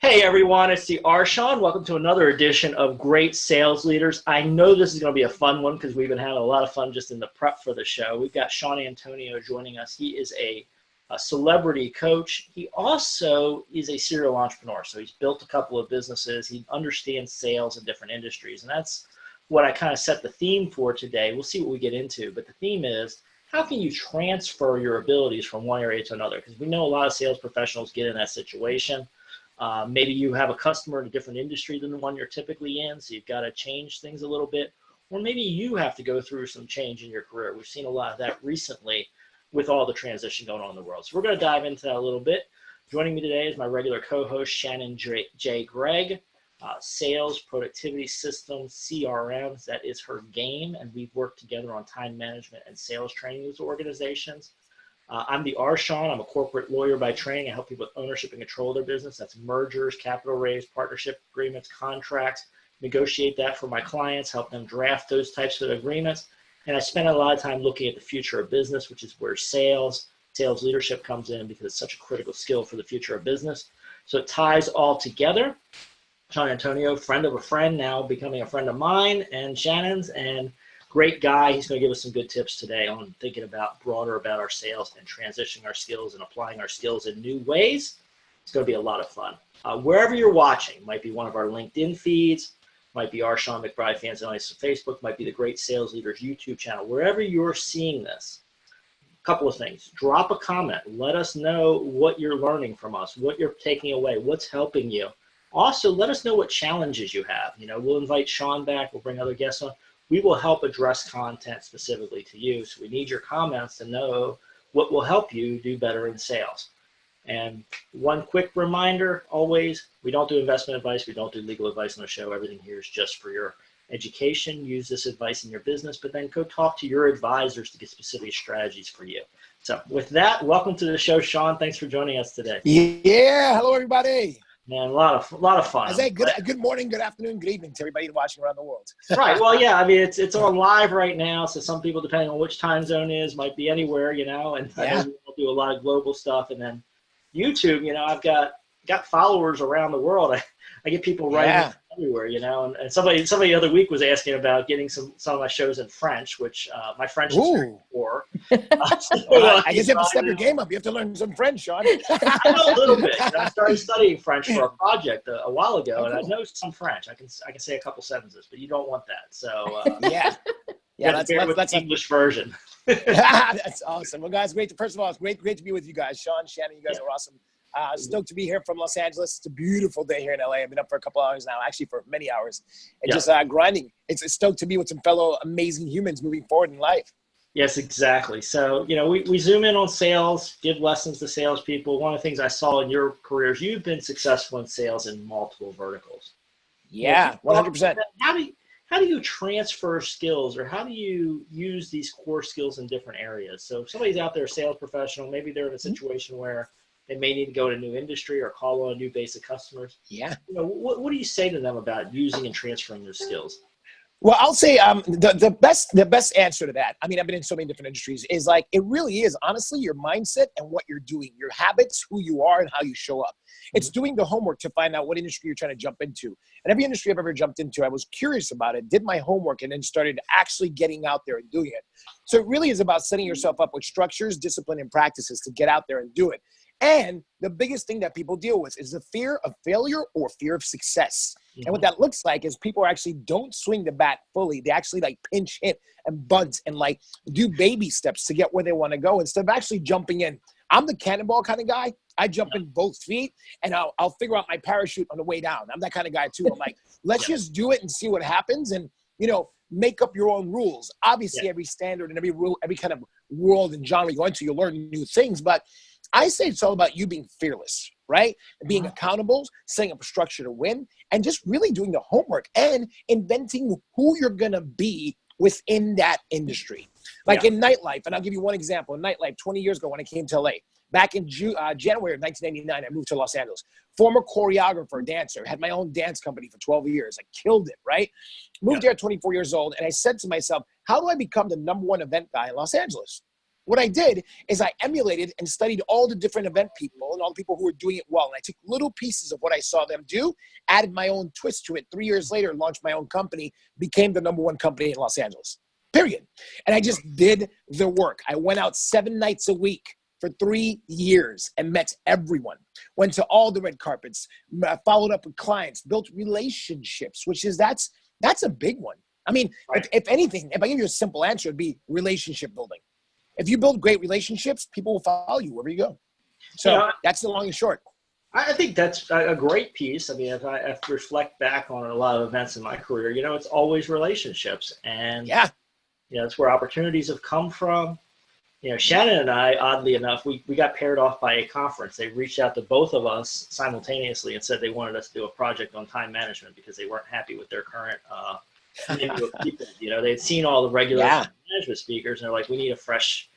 Hey everyone, it's the Shawn. Welcome to another edition of Great Sales Leaders. I know this is going to be a fun one because we've been having a lot of fun just in the prep for the show. We've got Shawn Antonio joining us. He is a celebrity coach. He also is a serial entrepreneur. So he's built a couple of businesses. He understands sales in different industries. And that's what I kind of set the theme for today. We'll see what we get into. But the theme is, how can you transfer your abilities from one area to another? Because we know a lot of sales professionals get in that situation. Maybe you have a customer in a different industry than the one you're typically in, so you've got to change things a little bit. Or maybe you have to go through some change in your career. We've seen a lot of that recently with all the transition going on in the world. So we're going to dive into that a little bit. Joining me today is my regular co-host, Shannon J, Gregg. Sales, productivity systems, CRMs, that is her game, and we've worked together on time management and sales training with organizations. I'm the Shawn. I'm a corporate lawyer by training. I help people with ownership and control of their business. That's mergers, capital raise, partnership agreements, contracts, negotiate that for my clients, help them draft those types of agreements. And I spend a lot of time looking at the future of business, which is where sales leadership comes in because it's such a critical skill for the future of business. So it ties all together. Shawn Antonio, friend of a friend, now becoming a friend of mine and Shannon's, and great guy. He's going to give us some good tips today on thinking broader about our sales and transitioning our skills and applying our skills in new ways. It's going to be a lot of fun. Wherever you're watching, might be one of our LinkedIn feeds, might be our Sean McBride Fans and Ice on Facebook, might be the Great Sales Leaders YouTube channel. Wherever you're seeing this, a couple of things. Drop a comment. Let us know what you're learning from us, what you're taking away, what's helping you. Also, let us know what challenges you have. We'll invite Sean back. We'll bring other guests on. We will help address content specifically to you. So we need your comments to know what will help you do better in sales. And one quick reminder, always, we don't do investment advice. We don't do legal advice on the show. Everything here is just for your education. Use this advice in your business, but then go talk to your advisors to get specific strategies for you. So with that, welcome to the show, Sean. Thanks for joining us today. Yeah. Hello, everybody. Man, a lot of fun. I say good morning, good afternoon, good evening to everybody watching around the world. Right. Well, yeah. I mean, it's on live right now, so some people, depending on which time zone is, might be anywhere, and Yeah. I know we'll do a lot of global stuff, and then YouTube. I've got followers around the world. I get people writing everywhere, and somebody the other week was asking about getting some of my shows in French, which my French is very poor. I guess you have to step your game up. You have to learn some French, Sean. I know a little bit. I started studying French for a project a while ago, and I know some French. I can say a couple sentences, but you don't want that. So yeah, that's the English version. That's awesome. Well, guys, first of all, it's great to be with you guys. Sean, Shannon, you guys are awesome. Stoked to be here from Los Angeles. It's a beautiful day here in LA. I've been up for a couple hours now, actually for many hours, and just grinding. It's stoked to be with some fellow amazing humans moving forward in life. Yes, exactly. So, we zoom in on sales, give lessons to salespeople. One of the things I saw in your careers, you've been successful in sales in multiple verticals. Yeah, 100%. How do you transfer skills, or how do you use these core skills in different areas? So if somebody's out there, a sales professional, maybe they're in a situation where they may need to go to a new industry or call on a new base of customers. Yeah. What do you say to them about using and transferring those skills? Well, I'll say the best answer to that, I mean, I've been in so many different industries, is like, it really is honestly your mindset and what you're doing, your habits, who you are, and how you show up. It's doing the homework to find out what industry you're trying to jump into. And every industry I've ever jumped into, I was curious about it, did my homework, and then started actually getting out there and doing it. So it really is about setting yourself up with structures, discipline, and practices to get out there and do it. And the biggest thing that people deal with is the fear of failure or fear of success. Mm-hmm. And what that looks like is people actually don't swing the bat fully. They actually like pinch hit and buds and like do baby steps to get where they want to go instead of actually jumping in. I'm the cannonball kind of guy. I jump in both feet and I'll figure out my parachute on the way down. I'm that kind of guy too. I'm like, let's just do it and see what happens. And, make up your own rules. Obviously, every standard and every rule, every kind of world and genre you go into, you'll learn new things. But I say it's all about you being fearless, right? Being accountable, setting up a structure to win, and just really doing the homework and inventing who you're going to be within that industry. Like in nightlife, and I'll give you one example. In nightlife, 20 years ago when I came to LA, back in January of 1999, I moved to Los Angeles. Former choreographer, dancer, had my own dance company for 12 years. I killed it, right? Moved there at 24 years old, and I said to myself, how do I become the #1 event guy in Los Angeles? what I did is I emulated and studied all the different event people and all the people who were doing it well. And I took little pieces of what I saw them do, added my own twist to it. 3 years later, launched my own company, became the #1 company in Los Angeles, period. And I just did the work. I went out 7 nights a week for 3 years and met everyone. Went to all the red carpets, followed up with clients, built relationships, that's a big one. I mean, if anything, if I give you a simple answer, it'd be relationship building. If you build great relationships, people will follow you wherever you go. So that's the long and short. I think that's a great piece. I mean, if I reflect back on a lot of events in my career, it's always relationships. And that's where opportunities have come from. Shannon and I, oddly enough, we got paired off by a conference. They reached out to both of us simultaneously and said they wanted us to do a project on time management because they weren't happy with their current menu of people. They'd seen all the regular management speakers, and they're like, we need a fresh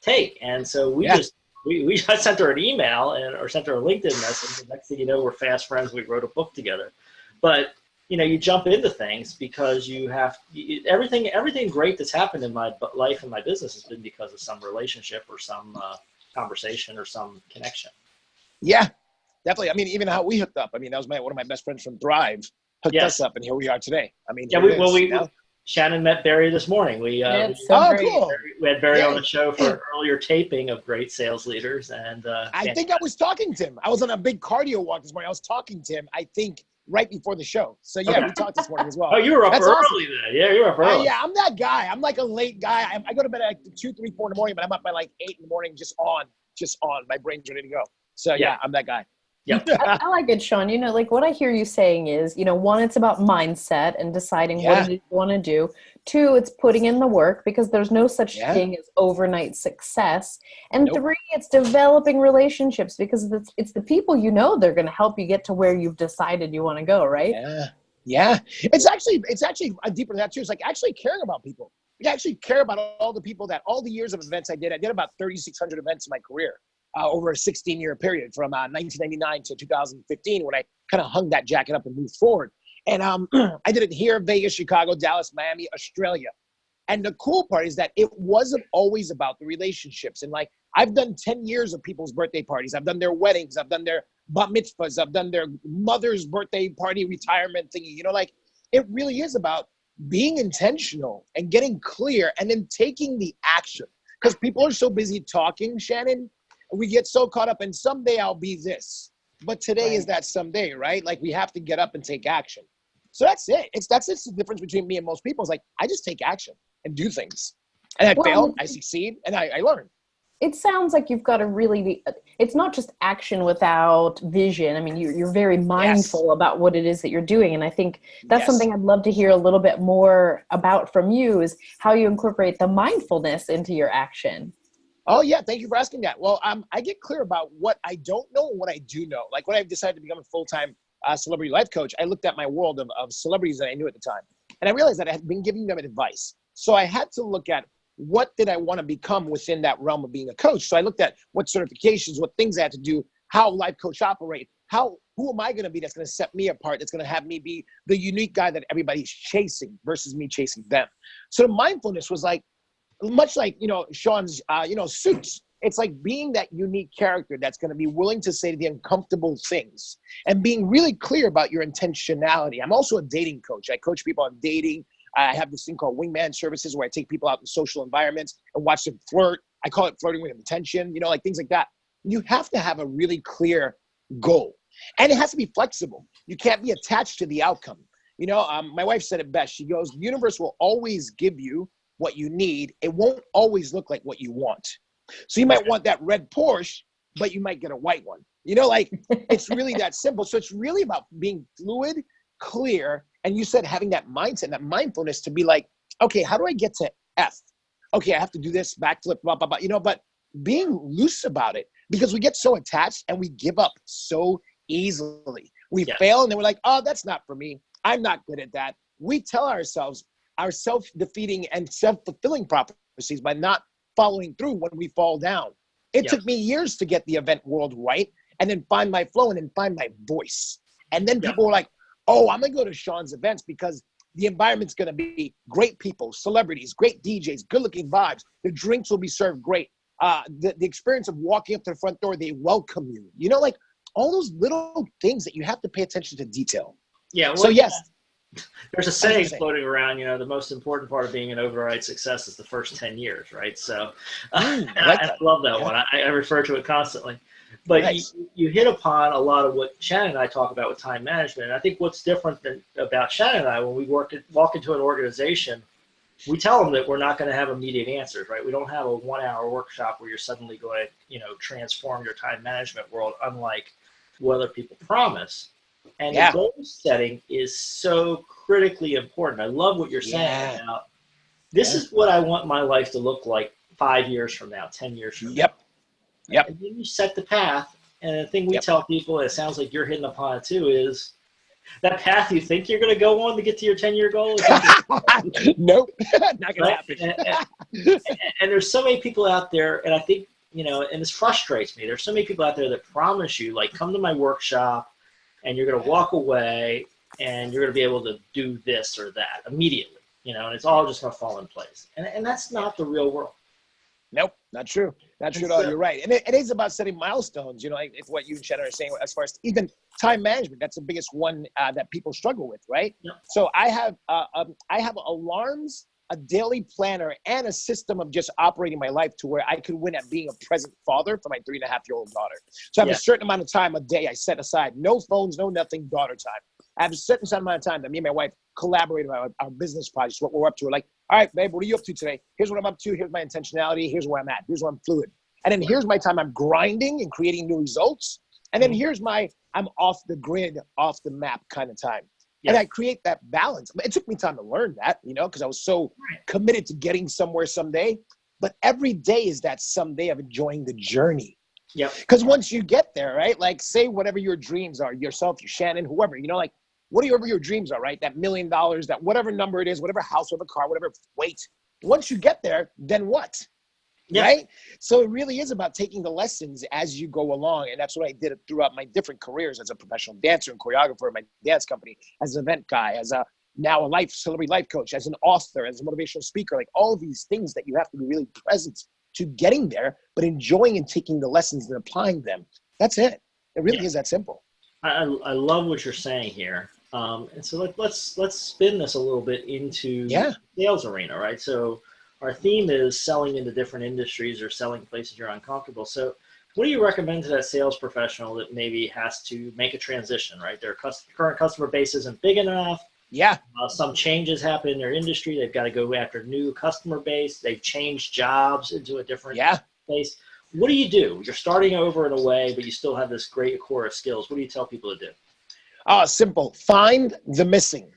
take. And so we just sent her an email or sent her a LinkedIn message. The next thing you know, we're fast friends. We wrote a book together. But you jump into things because everything great that's happened in my life and my business has been because of some relationship or some conversation or some connection. Yeah, definitely. I mean, even how we hooked up. I mean, that was one of my best friends from Thrive hooked us up, and here we are today. I mean, Shannon met Barry this morning. Cool. We had Barry on the show for an earlier taping of Great Sales Leaders, and I think I was talking to him. I was on a big cardio walk this morning. I was talking to him, I think, right before the show. So we talked this morning as well. Oh, you were up early then. Yeah, you were up early. Yeah, I'm that guy. I'm like a late guy. I go to bed at 2, 3, 4 in the morning, but I'm up by like 8 in the morning, just on. My brain's ready to go. So I'm that guy. Yeah, I like it, Shawn. Like what I hear you saying is, one, it's about mindset and deciding what it is you want to do. 2, it's putting in the work because there's no such thing as overnight success. And 3, it's developing relationships because it's the people they're going to help you get to where you've decided you want to go, right? Yeah. It's actually deeper than that too. It's like actually caring about people. You actually care about all the people all the years of events I did. I did about 3,600 events in my career. Over a 16-year period from 1999 to 2015 when I kind of hung that jacket up and moved forward. And I did it here, Vegas, Chicago, Dallas, Miami, Australia. And the cool part is that it wasn't always about the relationships. And like, I've done 10 years of people's birthday parties. I've done their weddings. I've done their bat mitzvahs. I've done their mother's birthday party retirement thingy. It really is about being intentional and getting clear and then taking the action. Because people are so busy talking, Shannon. We get so caught up in someday I'll be this, but today is that someday, right? Like we have to get up and take action. So that's it. That's the difference between me and most people. It's like, I just take action and do things. And I fail, I succeed, and I learn. It sounds like you've got to really it's not just action without vision. I mean, you're very mindful about what it is that you're doing. And I think that's something I'd love to hear a little bit more about from you is how you incorporate the mindfulness into your action. Oh, yeah. Thank you for asking that. Well, I get clear about what I don't know and what I do know. Like when I've decided to become a full-time celebrity life coach, I looked at my world of celebrities that I knew at the time. And I realized that I had been giving them advice. So I had to look at what did I want to become within that realm of being a coach. So I looked at what certifications, what things I had to do, how life coach operate, who am I going to be that's going to set me apart, that's going to have me be the unique guy that everybody's chasing versus me chasing them. So the mindfulness was like, much like, Shawn's, suits. It's like being that unique character that's going to be willing to say the uncomfortable things and being really clear about your intentionality. I'm also a dating coach. I coach people on dating. I have this thing called wingman services where I take people out in social environments and watch them flirt. I call it flirting with intention, like things like that. You have to have a really clear goal and it has to be flexible. You can't be attached to the outcome. My wife said it best. She goes, the universe will always give you what you need. It won't always look like what you want. So you might want that red Porsche, but you might get a white one. It's really that simple. So it's really about being fluid, clear. And you said having that mindset, that mindfulness to be like, okay, how do I get to F? Okay, I have to do this backflip, blah, blah, blah, but being loose about it because we get so attached and we give up so easily. We fail and then we're like, oh, that's not for me. I'm not good at that. We tell ourselves our self-defeating and self-fulfilling prophecies by not following through when we fall down. It took me years to get the event world right and then find my flow and then find my voice. And then people were like, oh, I'm going to go to Shawn's events because the environment's going to be great people, celebrities, great DJs, good-looking vibes. The drinks will be served great. the experience of walking up to the front door, they welcome you. You know, like all those little things that you have to pay attention to detail. Yeah. Well, so yes. There's a saying floating around, the most important part of being an override success is the first 10 years, right? So I love that one. I refer to it constantly. But nice. you hit upon a lot of what Shannon and I talk about with time management. And I think what's different about Shannon and I, when we walk into an organization, we tell them that we're not going to have immediate answers, right? We don't have a 1-hour workshop where you're suddenly going to, transform your time management world, unlike what other people promise. And the goal setting is so critically important. I love what you're saying about this is what I want my life to look like 5 years from now, 10 years from now. Yep. And then you set the path. And the thing we tell people, and it sounds like you're hitting upon it too, is that path you think you're going to go on to get to your 10-year goal. Nope, not going to happen. And there's so many people out there, and I think, and this frustrates me. There's so many people out there that promise you, like, come to my workshop, and you're going to walk away, and you're going to be able to do this or that immediately, and it's all just going to fall in place. And that's not the real world. Nope, not true. Not true at all. You're right. And it is about setting milestones, like it's what you and Shannon are saying as far as even time management. That's the biggest one that people struggle with, right? Yep. So I have alarms, a daily planner, and a system of just operating my life to where I could win at being a present father for my 3.5-year-old daughter. So I have a certain amount of time a day I set aside. No phones, no nothing, daughter time. I have a certain amount of time that me and my wife collaborate about our business projects, what we're up to. We're like, all right, babe, what are you up to today? Here's what I'm up to. Here's my intentionality. Here's where I'm at. Here's where I'm fluid. And then here's my time I'm grinding and creating new results. And then here's I'm off the grid, off the map kind of time. Yeah. And I create that balance. It took me time to learn that, because I was so committed to getting somewhere someday. But every day is that someday of enjoying the journey. Yeah. Because once you get there, right? Like, say whatever your dreams are, yourself, your Shannon, whoever, like, whatever your dreams are, right? That $1 million, that whatever number it is, whatever house, whatever car, whatever weight. Once you get there, then what? Yeah. Right? So it really is about taking the lessons as you go along. And that's what I did throughout my different careers as a professional dancer and choreographer in my dance company, as an event guy, as now a celebrity life coach, as an author, as a motivational speaker, like all these things that you have to be really present to getting there, but enjoying and taking the lessons and applying them. That's it. It really is that simple. I love what you're saying here. And so let's spin this a little bit into the sales arena, right? So our theme is selling into different industries or selling places you're uncomfortable. So what do you recommend to that sales professional that maybe has to make a transition, right? Their current customer base isn't big enough. Yeah. Some changes happen in their industry. They've got to go after new customer base. They've changed jobs into a different place. What do? You're starting over in a way, but you still have this great core of skills. What do you tell people to do? Simple. Find the missing.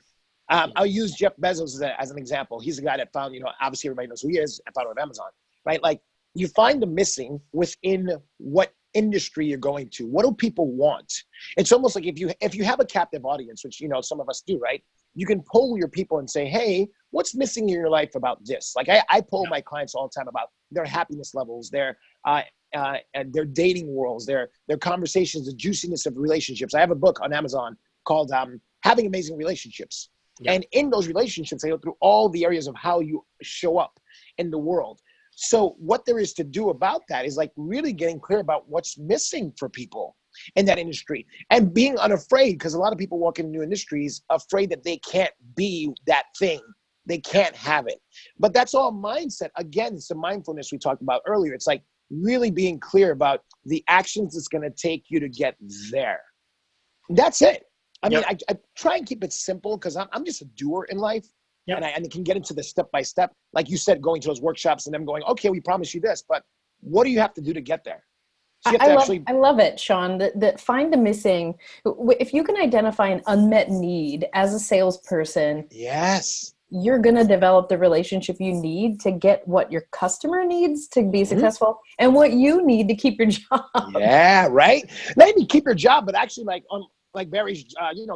I'll use Jeff Bezos as an example. He's the guy that found, obviously everybody knows who he is, and found of Amazon, right? Like, you find the missing within what industry you're going to. What do people want? It's almost like if you have a captive audience, which, some of us do, right? You can poll your people and say, hey, what's missing in your life about this? Like I poll my clients all the time about their happiness levels, their dating worlds, their conversations, the juiciness of relationships. I have a book on Amazon called Having Amazing Relationships. Yeah. And in those relationships, I go through all the areas of how you show up in the world. So what there is to do about that is like really getting clear about what's missing for people in that industry and being unafraid, because a lot of people walk into new industries afraid that they can't be that thing. They can't have it. But that's all mindset. Again, it's the mindfulness we talked about earlier. It's like really being clear about the actions it's going to take you to get there. That's it. I mean, I try and keep it simple because I'm just a doer in life. Yep. And I can get into the step-by-step. Like you said, going to those workshops and them going, okay, we promise you this, but what do you have to do to get there? So I love it, Shawn, that find the missing. If you can identify an unmet need as a salesperson, you're going to develop the relationship you need to get what your customer needs to be successful and what you need to keep your job. Yeah, right? Not even keep your job, but actually like Barry's,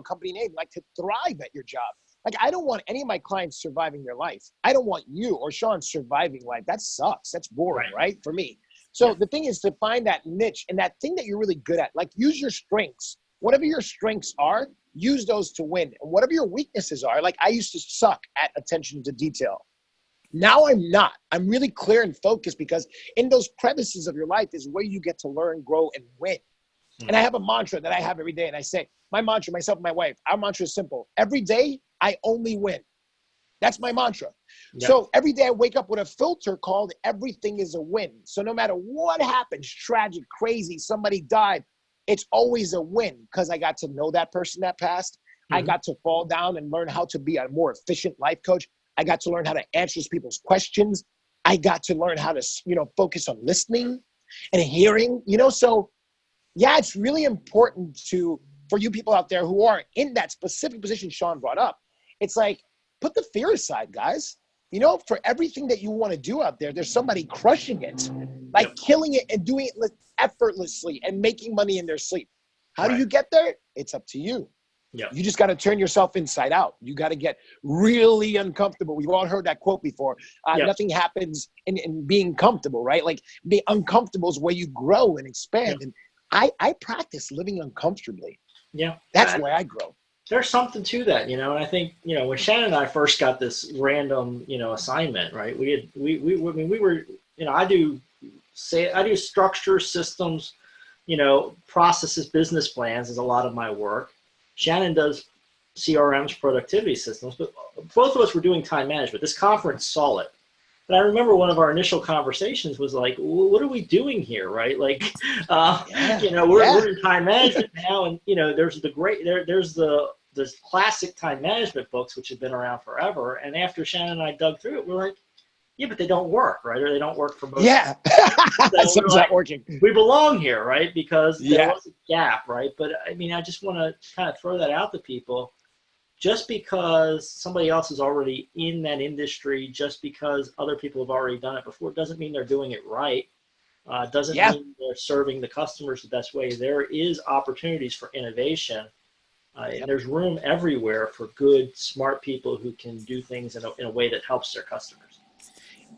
company name, like to thrive at your job. Like, I don't want any of my clients surviving their life. I don't want you or Shawn surviving life. That sucks. That's boring, right? For me. So the thing is to find that niche and that thing that you're really good at. Like, use your strengths. Whatever your strengths are, use those to win. And whatever your weaknesses are, like I used to suck at attention to detail. Now I'm not. I'm really clear and focused because in those crevices of your life is where you get to learn, grow, and win. And I have a mantra that I have every day. And I say, my mantra, myself and my wife, our mantra is simple. Every day, I only win. That's my mantra. Yep. So every day I wake up with a filter called everything is a win. So no matter what happens, tragic, crazy, somebody died, it's always a win because I got to know that person that passed. I got to fall down and learn how to be a more efficient life coach. I got to learn how to answer people's questions. I got to learn how to, focus on listening and hearing, so yeah, it's really important for you people out there who are in that specific position Shawn brought up. It's like, put the fear aside, guys. For everything that you want to do out there, there's somebody crushing it, like killing it and doing it effortlessly and making money in their sleep. How do you get there? It's up to you. Yeah. You just got to turn yourself inside out. You got to get really uncomfortable. We've all heard that quote before. Nothing happens in being comfortable, right? Like being uncomfortable is where you grow and expand. And I practice living uncomfortably. Yeah. That's where I grow. There's something to that, and I think, when Shannon and I first got this random, assignment, right? We were, I do structure, systems, processes, business plans is a lot of my work. Shannon does CRMs, productivity systems, but both of us were doing time management. This conference saw it. And I remember one of our initial conversations was like, what are we doing here, right? Like, we're in time management now, and, there's the classic time management books, which have been around forever. And after Shannon and I dug through it, we're like, yeah, but they don't work, right? Or they don't work for most. Yeah. Something's not working. We belong here, right? Because there was a gap, right? But I mean, I just want to kind of throw that out to people. Just because somebody else is already in that industry, just because other people have already done it before, doesn't mean they're doing it right. Doesn't mean they're serving the customers the best way. There is opportunities for innovation. And there's room everywhere for good, smart people who can do things in a way that helps their customers.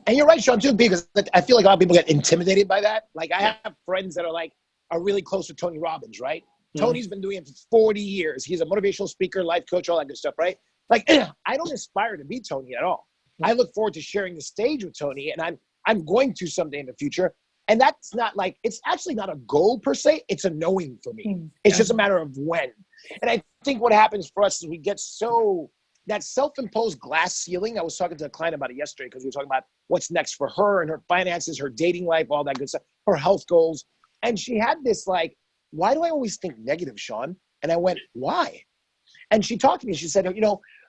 And you're right, Shawn, too, because I feel like a lot of people get intimidated by that. Like I have friends that are really close to Tony Robbins, right? Tony's been doing it for 40 years. He's a motivational speaker, life coach, all that good stuff, right? Like I don't aspire to be Tony at all. I look forward to sharing the stage with Tony, and I'm going to someday in the future. And that's not it's actually not a goal per se. It's a knowing for me. It's just a matter of when. And I think what happens for us is we get that self-imposed glass ceiling. I was talking to a client about it yesterday because we were talking about what's next for her and her finances, her dating life, all that good stuff, her health goals. And she had this why do I always think negative, Shawn? And I went, why? And she talked to me. She said,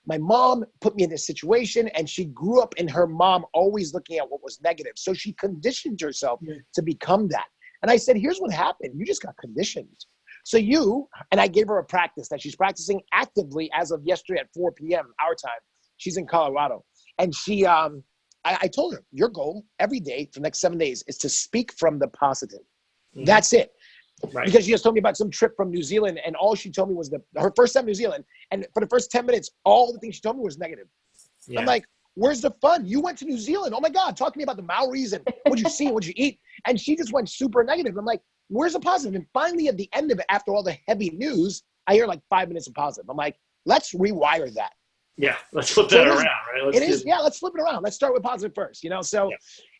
my mom put me in this situation, and she grew up in her mom always looking at what was negative. So she conditioned herself to become that. And I said, here's what happened. You just got conditioned. So and I gave her a practice that she's practicing actively as of yesterday at 4 p.m. our time. She's in Colorado. And she, I told her, your goal every day for the next 7 days is to speak from the positive. That's it. Right. Because she just told me about some trip from New Zealand, and all she told me was her first time in New Zealand. And for the first 10 minutes, all the things she told me was negative. Yeah. I'm like, where's the fun? You went to New Zealand. Oh my God, talk to me about the Maoris and what'd you see, what'd you eat? And she just went super negative. I'm like, where's the positive? And finally, at the end of it, after all the heavy news, I hear 5 minutes of positive. I'm like, let's rewire that. Yeah, let's flip that around, right? Let's flip it around. Let's start with positive first, So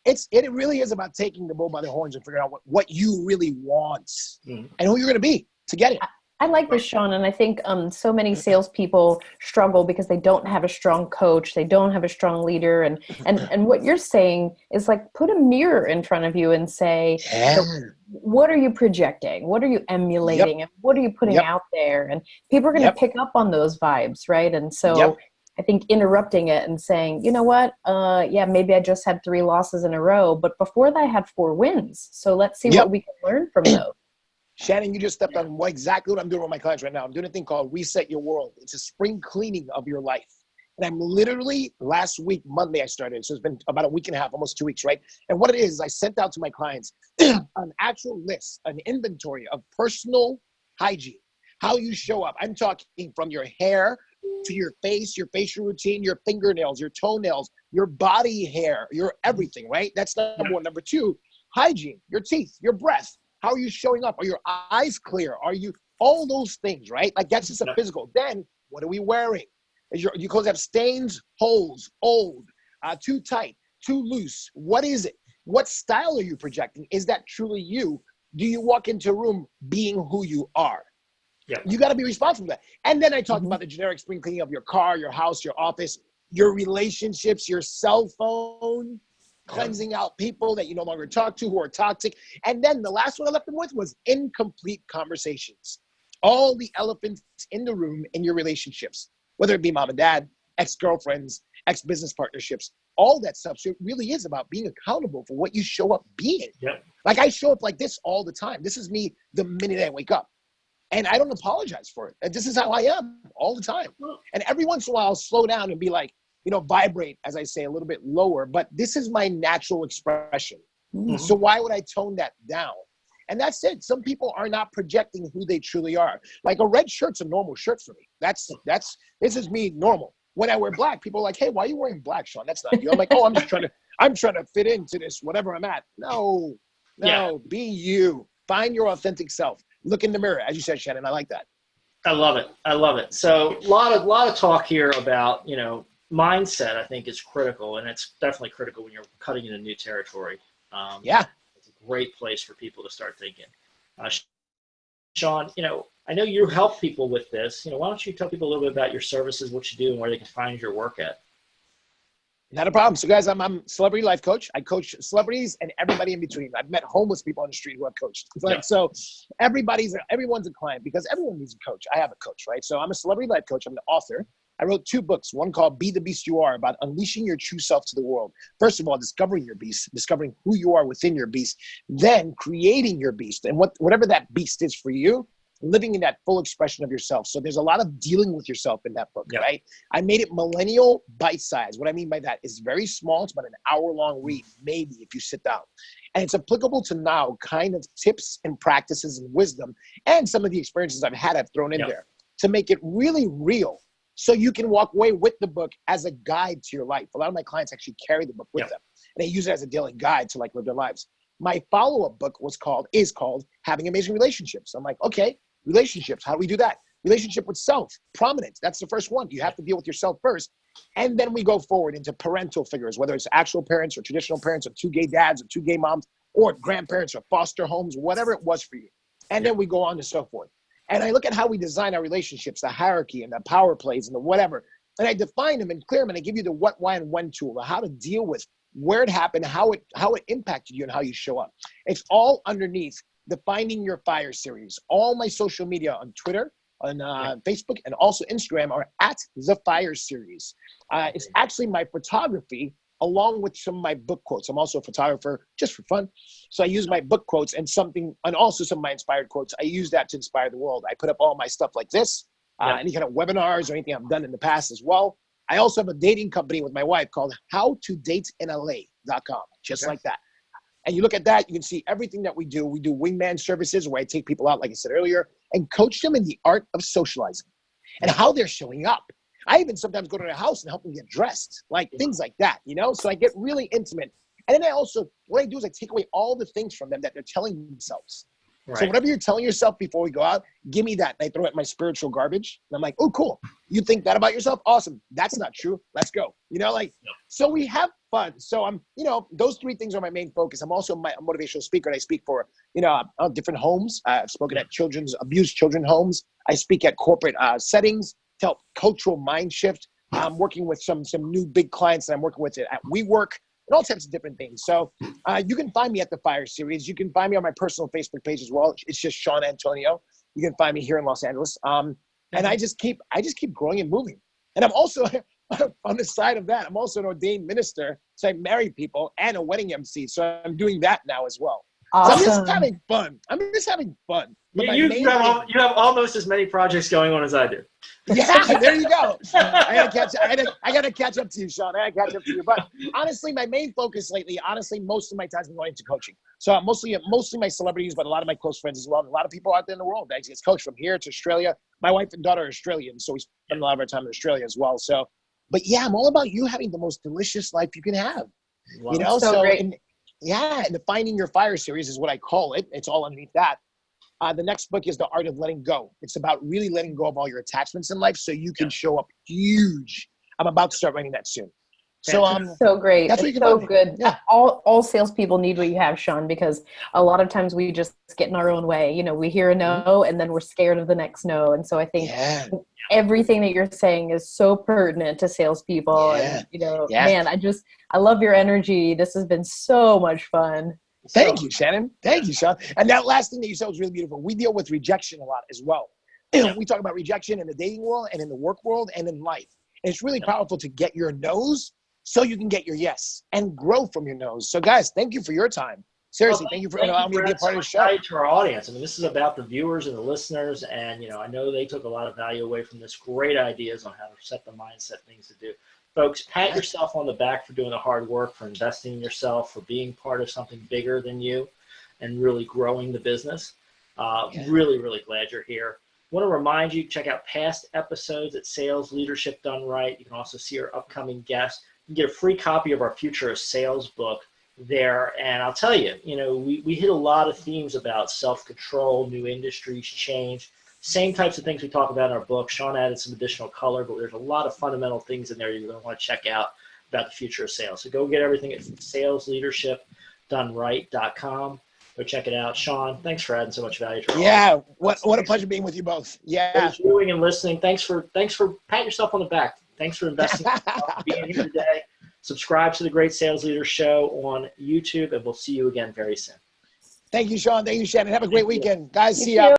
it really is about taking the bull by the horns and figuring out what you really want and who you're going to be to get it. I like this, Shawn, and I think so many salespeople struggle because they don't have a strong coach, they don't have a strong leader, and what you're saying is put a mirror in front of you and say, what are you projecting? What are you emulating? And what are you putting out there? And people are going to pick up on those vibes, right? And so I think interrupting it and saying, you know what? Maybe I just had 3 losses in a row, but before that I had 4 wins. So let's see what we can learn from those. Shannon, you just stepped on exactly what I'm doing with my clients right now. I'm doing a thing called Reset Your World. It's a spring cleaning of your life. And I'm literally, last week, Monday I started. So it's been about a week and a half, almost 2 weeks, right? And what it is, I sent out to my clients an actual list, an inventory of personal hygiene, how you show up. I'm talking from your hair to your face, your facial routine, your fingernails, your toenails, your body hair, your everything, right? That's number 1. Number 2, hygiene, your teeth, your breath. How are you showing up? Are your eyes clear? Are you, all those things, right? That's just a physical. Then what are we wearing? Your clothes have stains, holes, old, too tight, too loose? What is it? What style are you projecting? Is that truly you? Do you walk into a room being who you are? Yeah. You got to be responsible for that. And then I talked about the generic spring cleaning of your car, your house, your office, your relationships, your cell phone, cleansing out people that you no longer talk to who are toxic. And then the last one I left them with was incomplete conversations. All the elephants in the room in your relationships, whether it be mom and dad, ex-girlfriends, ex-business partnerships, all that stuff. So it really is about being accountable for what you show up being. Yep. Like I show up like this all the time. This is me the minute I wake up. And I don't apologize for it. And this is how I am all the time. And every once in a while, I'll slow down and be like, vibrate, as I say, a little bit lower. But this is my natural expression. Mm-hmm. So why would I tone that down? And that's it. Some people are not projecting who they truly are. Like a red shirt's a normal shirt for me. This is me normal. When I wear black, people are like, hey, why are you wearing black, Shawn? That's not you. I'm like, oh, I'm trying to fit into this, whatever I'm at. No, be you. Find your authentic self. Look in the mirror, as you said, Shannon. I like that. I love it. So a lot of talk here about, mindset, I think is critical, and it's definitely critical when you're cutting into new territory. It's a great place for people to start thinking. Shawn, I know you help people with this. Why don't you tell people a little bit about your services, what you do, and where they can find your work at? Not a problem. So guys, I'm a celebrity life coach. I coach celebrities and everybody in between. I've met homeless people on the street who I've coached. So everyone's a client because everyone needs a coach. I have a coach, right? So I'm a celebrity life coach. I'm an author. I wrote 2 books, one called Be the Beast You Are, about unleashing your true self to the world. First of all, discovering your beast, discovering who you are within your beast, then creating your beast. And whatever that beast is for you, living in that full expression of yourself. So there's a lot of dealing with yourself in that book, right? I made it millennial bite-sized. What I mean by that is very small. It's about an hour-long read, maybe, if you sit down. And it's applicable to now kind of tips and practices and wisdom and some of the experiences I've thrown in there to make it really real so you can walk away with the book as a guide to your life. A lot of my clients actually carry the book with them, and they use it as a daily guide to live their lives. My follow-up book is called Having Amazing Relationships. I'm like, okay, relationships. How do we do that? Relationship with self, prominence. That's the first one. You have to deal with yourself first. And then we go forward into parental figures, whether it's actual parents or traditional parents or 2 gay dads or 2 gay moms or grandparents or foster homes, whatever it was for you. And then we go on to so forth. And I look at how we design our relationships, the hierarchy and the power plays and the whatever. And I define them and clear them and I give you the what, why, and when tool, how to deal with where it happened, how it impacted you and how you show up. It's all underneath the Finding Your Fire series. All my social media on Twitter, on Facebook, and also Instagram are at The Fire Series. It's actually my photography along with some of my book quotes. I'm also a photographer just for fun. So I use my book quotes and also some of my inspired quotes. I use that to inspire the world. I put up all my stuff like this, any kind of webinars or anything I've done in the past as well. I also have a dating company with my wife called howtodateinla.com, just like that. And you look at that, you can see everything that we do. We do wingman services where I take people out, like I said earlier, and coach them in the art of socializing and how they're showing up. I even sometimes go to their house and help them get dressed, like things like that, So I get really intimate. And then what I do is I take away all the things from them that they're telling themselves. Right. So whatever you're telling yourself before we go out, give me that. And I throw it in my spiritual garbage. And I'm like, oh, cool. You think that about yourself? Awesome. That's not true. Let's go. So we have fun. So I'm, those 3 things are my main focus. I'm also a motivational speaker and I speak for, different homes. I've spoken at abused children homes. I speak at corporate settings to help cultural mind shift. I'm working with some new big clients that I'm working with at WeWork and all types of different things. So you can find me at the Fire Series. You can find me on my personal Facebook page as well. It's just Shawn Antonio. You can find me here in Los Angeles. And I just keep growing and moving. And I'm also on the side of that, I'm also an ordained minister. So I marry people and a wedding MC. So I'm doing that now as well. Awesome. So I'm just having fun. But you have almost as many projects going on as I do. Yeah, there you go. I gotta catch up to you, Shawn. But honestly, my main focus lately, most of my time's been going into coaching. So mostly my celebrities, but a lot of my close friends as well. And a lot of people out there in the world. I get coached from here to Australia. My wife and daughter are Australian, so we spend a lot of our time in Australia as well. So, but yeah, I'm all about you having the most delicious life you can have. Wow. So great. And the Finding Your Fire series is what I call it. It's all underneath that. The next book is The Art of Letting Go. It's about really letting go of all your attachments in life so you can show up huge. I'm about to start writing that soon. So so great. that's what it's you can so find me. good. Yeah. All salespeople need what you have, Shawn, because a lot of times we just get in our own way. You know, we hear a no and then we're scared of the next no. And so I think everything that you're saying is so pertinent to salespeople. And, you know, man, I love your energy. This has been so much fun. Thank you, Shannon. Thank you, Shawn. And that last thing that you said was really beautiful. We deal with rejection a lot as well. We talk about rejection in the dating world and in the work world and in life. And it's really powerful to get your no's so you can get your yes and grow from your no's. So guys, thank you for your time. Seriously, thank you for allowing me to be a part of the show. To our audience. I mean, this is about the viewers and the listeners. And, you know, I know they took a lot of value away from this. Great ideas on how to set the mindset, things to do. Folks, pat yourself on the back for doing the hard work, for investing in yourself, for being part of something bigger than you and really growing the business. Really, really glad you're here. I want to remind you, check out past episodes at Sales Leadership Done Right. You can also see our upcoming guests. You can get a free copy of our Future of Sales book there. And I'll tell you, you know, we hit a lot of themes about self-control, new industries, change, same types of things we talk about in our book. Shawn added some additional color, but there's a lot of fundamental things in there you're going to want to check out about the future of sales. So go get everything at salesleadershipdoneright.com. Go check it out. Shawn, thanks for adding so much value to our audience. What a pleasure being with you both. Those viewing and listening, thanks for patting yourself on the back. Thanks for investing in being here today. Subscribe to the Great Sales Leader Show on YouTube, and we'll see you again very soon. Thank you, Shawn. Thank you, Shannon. Have a great weekend. Guys, see ya.